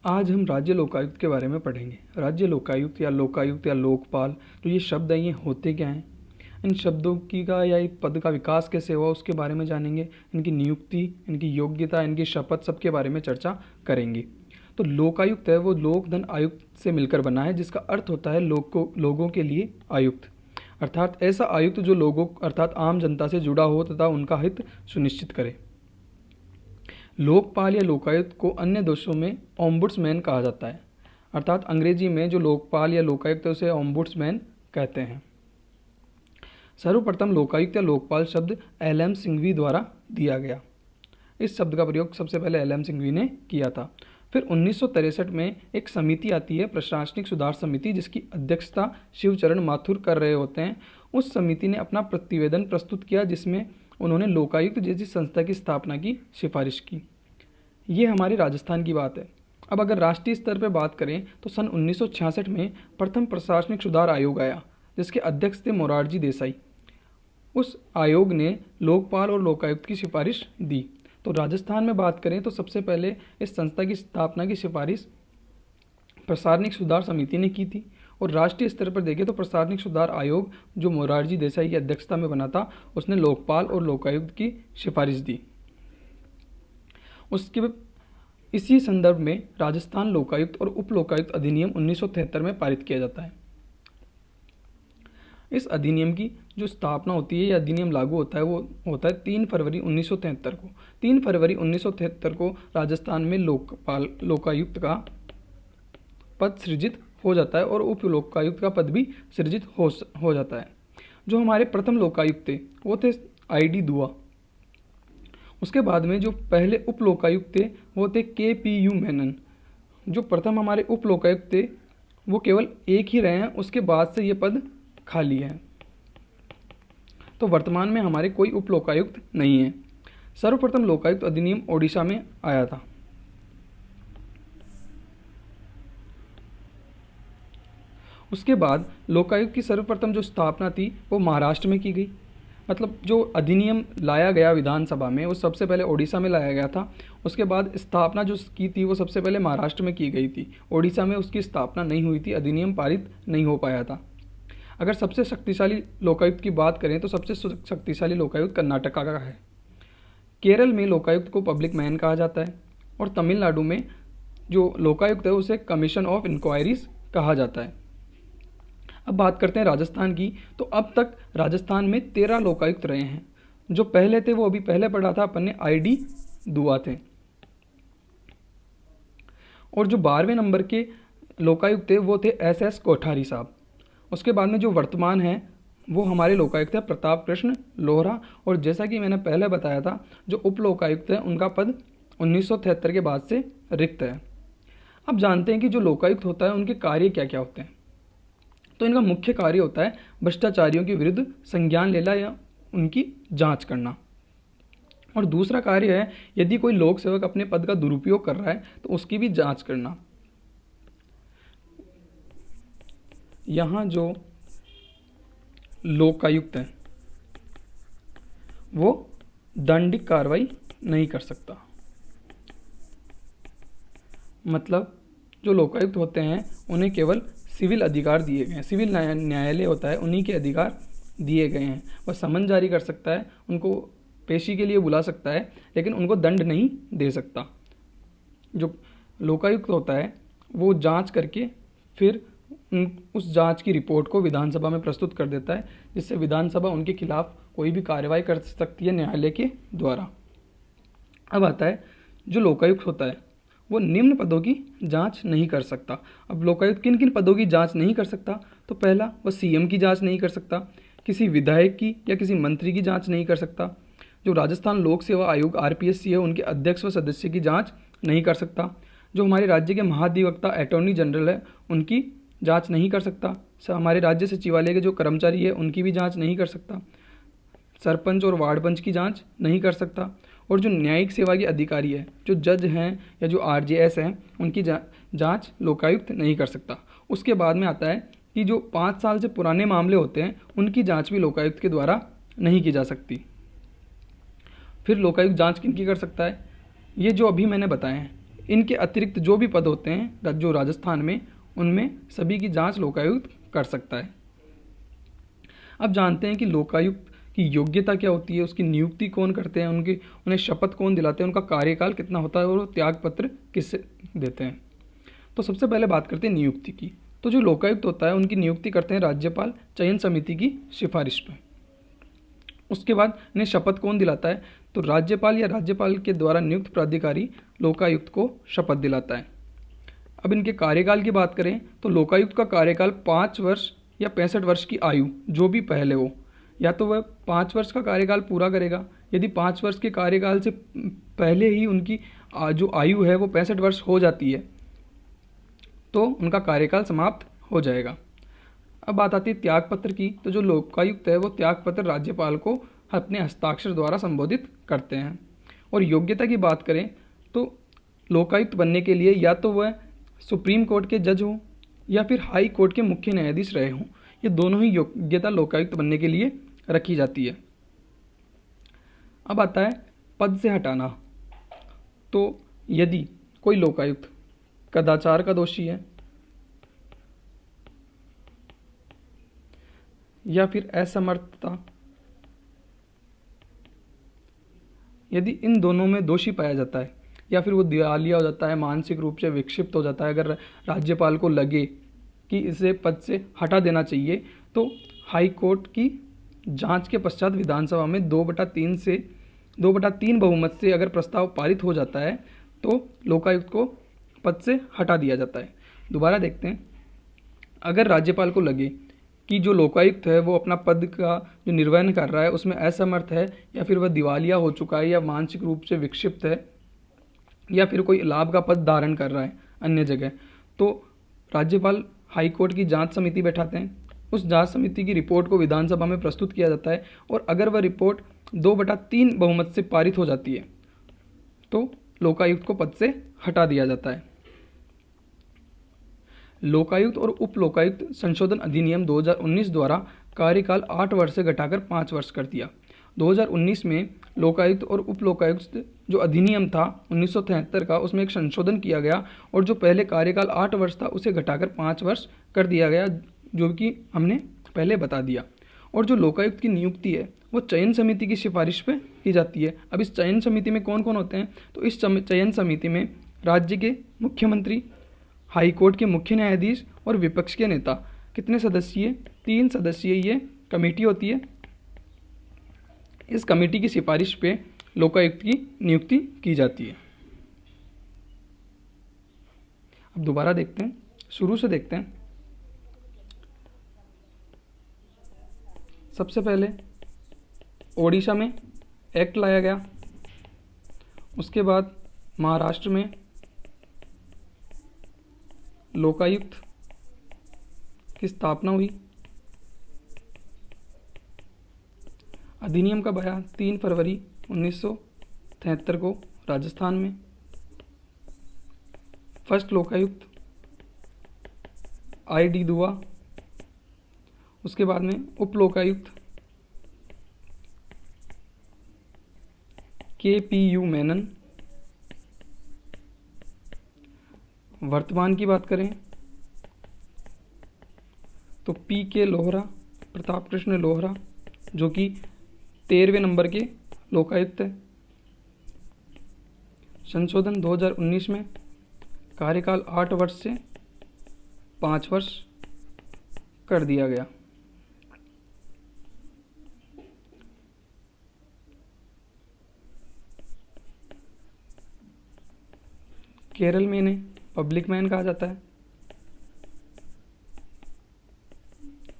आज हम राज्य लोकायुक्त के बारे में पढ़ेंगे। राज्य लोकायुक्त या लोकपाल, तो ये शब्द हैं, ये होते क्या हैं, इन शब्दों की का या पद का विकास कैसे हुआ उसके बारे में जानेंगे। इनकी नियुक्ति, इनकी योग्यता, इनकी शपथ, सबके बारे में चर्चा करेंगे। तो लोकायुक्त है वो लोक धन आयुक्त से मिलकर बना है, जिसका अर्थ होता है लोगों के लिए आयुक्त, अर्थात ऐसा आयुक्त जो लोगों अर्थात आम जनता से जुड़ा हो तथा उनका हित सुनिश्चित करे। लोकपाल या लोकायुक्त को अन्य देशों में ओम्बुड्समैन कहा जाता है, अर्थात अंग्रेजी में जो लोकपाल या लोकायुक्त है उसे ओम्बुड्समैन कहते हैं। सर्वप्रथम लोकायुक्त या लोकपाल शब्द एल.एम. सिंघवी द्वारा दिया गया। इस शब्द का प्रयोग सबसे पहले एल.एम. सिंघवी ने किया था। फिर 1963 में एक समिति आती है, प्रशासनिक सुधार समिति, जिसकी अध्यक्षता शिवचरण माथुर कर रहे होते हैं। उस समिति ने अपना प्रतिवेदन प्रस्तुत किया, जिसमें उन्होंने लोकायुक्त जैसी संस्था की स्थापना की सिफारिश की। ये हमारे राजस्थान की बात है। अब अगर राष्ट्रीय स्तर पर बात करें तो सन 1966 में प्रथम प्रशासनिक सुधार आयोग आया, जिसके अध्यक्ष थे मोरारजी देसाई। उस आयोग ने लोकपाल और लोकायुक्त की सिफारिश दी। तो राजस्थान में बात करें तो सबसे पहले इस संस्था की स्थापना की सिफारिश प्रशासनिक सुधार समिति ने की थी, और राष्ट्रीय स्तर पर देखें तो प्रशासनिक सुधार आयोग जो मोरारजी देसाई की अध्यक्षता में बना था, उसने लोकपाल और लोकायुक्त की सिफारिश दी। उसके इसी संदर्भ में राजस्थान लोकायुक्त और उप लोकायुक्त अधिनियम 1973 में पारित किया जाता है। इस अधिनियम की जो स्थापना होती है या अधिनियम लागू होता है वो होता है 3 फरवरी 1973 को। 3 फरवरी 1973 को राजस्थान में लोकायुक्त का पद सृजित हो जाता है और उप लोकायुक्त का पद भी सृजित हो जाता है। जो हमारे प्रथम लोकायुक्त थे वो थे आई.डी. दुआ। उसके बाद में जो पहले उप लोकायुक्त थे वो थे के.पी.यू. मेनन। जो प्रथम हमारे उप लोकायुक्त थे वो केवल एक ही रहे हैं, उसके बाद से ये पद खाली है। तो वर्तमान में हमारे कोई उप लोकायुक्त नहीं है। सर्वप्रथम लोकायुक्त अधिनियम ओडिशा में आया था। उसके बाद लोकायुक्त की सर्वप्रथम जो स्थापना थी वो महाराष्ट्र में की गई। मतलब जो अधिनियम लाया गया विधानसभा में वो सबसे पहले ओडिशा में लाया गया था। उसके बाद स्थापना जो की थी वो सबसे पहले महाराष्ट्र में की गई थी। ओडिशा में उसकी स्थापना नहीं हुई थी, अधिनियम पारित नहीं हो पाया था। अगर सबसे शक्तिशाली लोकायुक्त की बात करें तो सबसे शक्तिशाली लोकायुक्त कर्नाटका का है। केरल में लोकायुक्त को पब्लिक मैन कहा जाता है, और तमिलनाडु में जो लोकायुक्त है उसे कमीशन ऑफ इंक्वायरीज कहा जाता है। अब बात करते हैं राजस्थान की। तो अब तक राजस्थान में 13 लोकायुक्त रहे हैं। जो पहले थे वो अभी पहले पढ़ा था अपन ने, आई.डी. दुआ थे। और जो 12वें नंबर के लोकायुक्त थे वो थे एस.एस. कोठारी साहब। उसके बाद में जो वर्तमान है वो हमारे लोकायुक्त है प्रताप कृष्ण लोहरा। और जैसा कि मैंने पहले बताया था, जो उप लोकायुक्त है उनका पद 1973 के बाद से रिक्त है। अब जानते हैं कि जो लोकायुक्त होता है उनके कार्य क्या क्या होते हैं। तो इनका मुख्य कार्य होता है भ्रष्टाचारियों के विरुद्ध संज्ञान लेना या उनकी जांच करना। और दूसरा कार्य है यदि कोई लोक सेवक अपने पद का दुरुपयोग कर रहा है तो उसकी भी जांच करना। यहाँ जो लोकायुक्त है वो दंडिक कार्रवाई नहीं कर सकता। मतलब जो लोकायुक्त होते हैं उन्हें केवल सिविल अधिकार दिए गए हैं, सिविल न्यायालय होता है उन्हीं के अधिकार दिए गए हैं। वह समन जारी कर सकता है, उनको पेशी के लिए बुला सकता है, लेकिन उनको दंड नहीं दे सकता। जो लोकायुक्त होता है वो जांच करके फिर उस जांच की रिपोर्ट को विधानसभा में प्रस्तुत कर देता है, जिससे विधानसभा उनके खिलाफ कोई भी कार्रवाई कर सकती है न्यायालय के द्वारा। अब आता है जो लोकायुक्त होता है वो निम्न पदों की जांच नहीं कर सकता। अब लोकायुक्त किन किन पदों की जांच नहीं कर सकता, तो पहला वो सीएम की जांच नहीं कर सकता, किसी विधायक की या किसी मंत्री की जांच नहीं कर सकता, जो राजस्थान लोक सेवा आयोग आरपीएससी है उनके अध्यक्ष व सदस्य की जांच नहीं कर सकता, जो हमारे राज्य के महाधिवक्ता अटॉर्नी जनरल है उनकी जांच नहीं कर सकता, हमारे राज्य सचिवालय के जो कर्मचारी है उनकी भी जांच नहीं कर सकता, सरपंच और वार्ड पंच की जांच नहीं कर सकता, और जो न्यायिक सेवा के अधिकारी है, जो जज हैं या जो आरजेएस हैं, उनकी जांच लोकायुक्त नहीं कर सकता। उसके बाद में आता है कि जो 5 साल से पुराने मामले होते हैं उनकी जांच भी लोकायुक्त के द्वारा नहीं की जा सकती। फिर लोकायुक्त जांच किनकी कर सकता है, ये जो अभी मैंने बताए हैं इनके अतिरिक्त जो भी पद होते हैं जो राजस्थान में, उनमें सभी की जांच लोकायुक्त कर सकता है। अब जानते हैं कि लोकायुक्त की योग्यता क्या होती है, उसकी नियुक्ति कौन करते हैं, उन्हें शपथ कौन दिलाते हैं, उनका कार्यकाल कितना होता है और वो त्यागपत्र किससे देते हैं। तो सबसे पहले बात करते हैं नियुक्ति की। तो जो लोकायुक्त होता है उनकी नियुक्ति करते हैं राज्यपाल चयन समिति की सिफारिश पर। उसके बाद इन्हें शपथ कौन दिलाता है, तो राज्यपाल या राज्यपाल के द्वारा नियुक्त प्राधिकारी लोकायुक्त को शपथ दिलाता है। अब इनके कार्यकाल की बात करें तो लोकायुक्त का कार्यकाल 5 वर्ष या 65 वर्ष की आयु जो भी पहले हो, या तो वह 5 वर्ष का कार्यकाल पूरा करेगा। यदि 5 वर्ष के कार्यकाल से पहले ही उनकी जो आयु है वो 65 वर्ष हो जाती है तो उनका कार्यकाल समाप्त हो जाएगा। अब बात आती है त्यागपत्र की। तो जो लोकायुक्त है वो त्यागपत्र राज्यपाल को अपने हस्ताक्षर द्वारा संबोधित करते हैं। और योग्यता की बात करें तो लोकायुक्त बनने के लिए या तो वह सुप्रीम कोर्ट के जज हों या फिर हाई कोर्ट के मुख्य न्यायाधीश रहे हों, ये दोनों ही योग्यता लोकायुक्त बनने के लिए रखी जाती है। अब आता है पद से हटाना। तो यदि कोई लोकायुक्त कदाचार का दोषी है या फिर असमर्थता, यदि इन दोनों में दोषी पाया जाता है या फिर वो दिवालिया हो जाता है, मानसिक रूप से विक्षिप्त हो जाता है, अगर राज्यपाल को लगे कि इसे पद से हटा देना चाहिए, तो हाई कोर्ट की जांच के पश्चात विधानसभा में 2/3 बहुमत से अगर प्रस्ताव पारित हो जाता है तो लोकायुक्त को पद से हटा दिया जाता है। दोबारा देखते हैं, अगर राज्यपाल को लगे कि जो लोकायुक्त है वो अपना पद का जो निर्वहन कर रहा है उसमें असमर्थ है या फिर वह दिवालिया हो चुका है या मानसिक रूप से विक्षिप्त है या फिर कोई लाभ का पद धारण कर रहा है अन्य जगह, तो राज्यपाल हाई कोर्ट की जांच समिति बैठाते हैं। उस जांच समिति की रिपोर्ट को विधानसभा में प्रस्तुत किया जाता है और अगर वह रिपोर्ट 2/3 बहुमत से पारित हो जाती है तो लोकायुक्त को पद से हटा दिया जाता है। लोकायुक्त और उप लोकायुक्त संशोधन अधिनियम 2019 द्वारा कार्यकाल 8 वर्ष से घटाकर 5 वर्ष कर दिया। 2019 में लोकायुक्त और उप लोकायुक्त जो अधिनियम था 1973 का, उसमें एक संशोधन किया गया और जो पहले कार्यकाल 8 वर्ष था उसे घटाकर 5 वर्ष कर दिया गया, जो कि हमने पहले बता दिया। और जो लोकायुक्त की नियुक्ति है वो चयन समिति की सिफारिश पे की जाती है। अब इस चयन समिति में कौन कौन होते हैं, तो इस चयन समिति में राज्य के मुख्यमंत्री, हाई कोर्ट के मुख्य न्यायाधीश और विपक्ष के नेता। कितने सदस्यीय? 3 सदस्यीय ये कमेटी होती है। इस कमेटी की सिफारिश पे लोकायुक्त की नियुक्ति की जाती है। अब दोबारा देखते हैं, शुरू से देखते हैं। सबसे पहले ओडिशा में एक्ट लाया गया, उसके बाद महाराष्ट्र में लोकायुक्त की स्थापना हुई। अधिनियम कब आया? 3 फरवरी 1973 को राजस्थान में। फर्स्ट लोकायुक्त ID दुआ, उसके बाद में उप लोकायुक्त KPU मेनन। वर्तमान की बात करें तो PK लोहरा, प्रताप कृष्ण लोहरा, जो कि 13वें नंबर के लोकायुक्त है। संशोधन 2019 में कार्यकाल 8 वर्ष से 5 वर्ष कर दिया गया। केरल में इन्हें पब्लिक मैन कहा जाता है।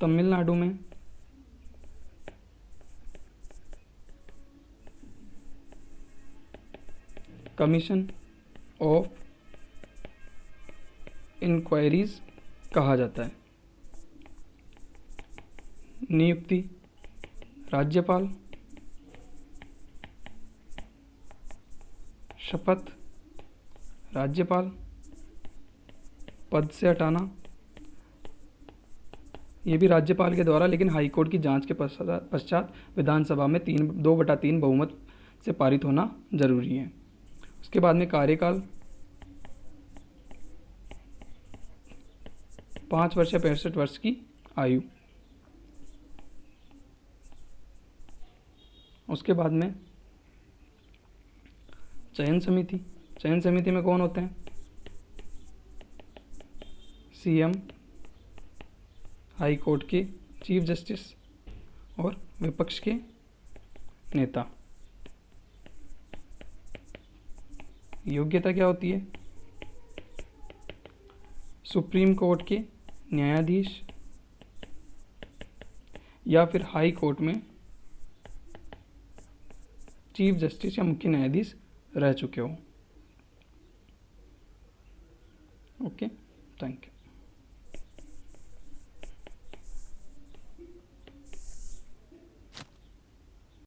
तमिलनाडु में कमीशन ऑफ इंक्वायरीज कहा जाता है। नियुक्ति राज्यपाल, शपथ राज्यपाल, पद से हटाना ये भी राज्यपाल के द्वारा, लेकिन हाई कोर्ट की जांच के पश्चात विधानसभा में 2/3 बहुमत से पारित होना जरूरी है। उसके बाद में कार्यकाल 5 वर्ष या 65 वर्ष की आयु। उसके बाद में चयन समिति। चयन समिति में कौन होते हैं? सीएम, हाई कोर्ट के चीफ जस्टिस और विपक्ष के नेता। योग्यता क्या होती है? सुप्रीम कोर्ट के न्यायाधीश या फिर हाई कोर्ट में चीफ जस्टिस या मुख्य न्यायाधीश रह चुके हो। Okay, thank you.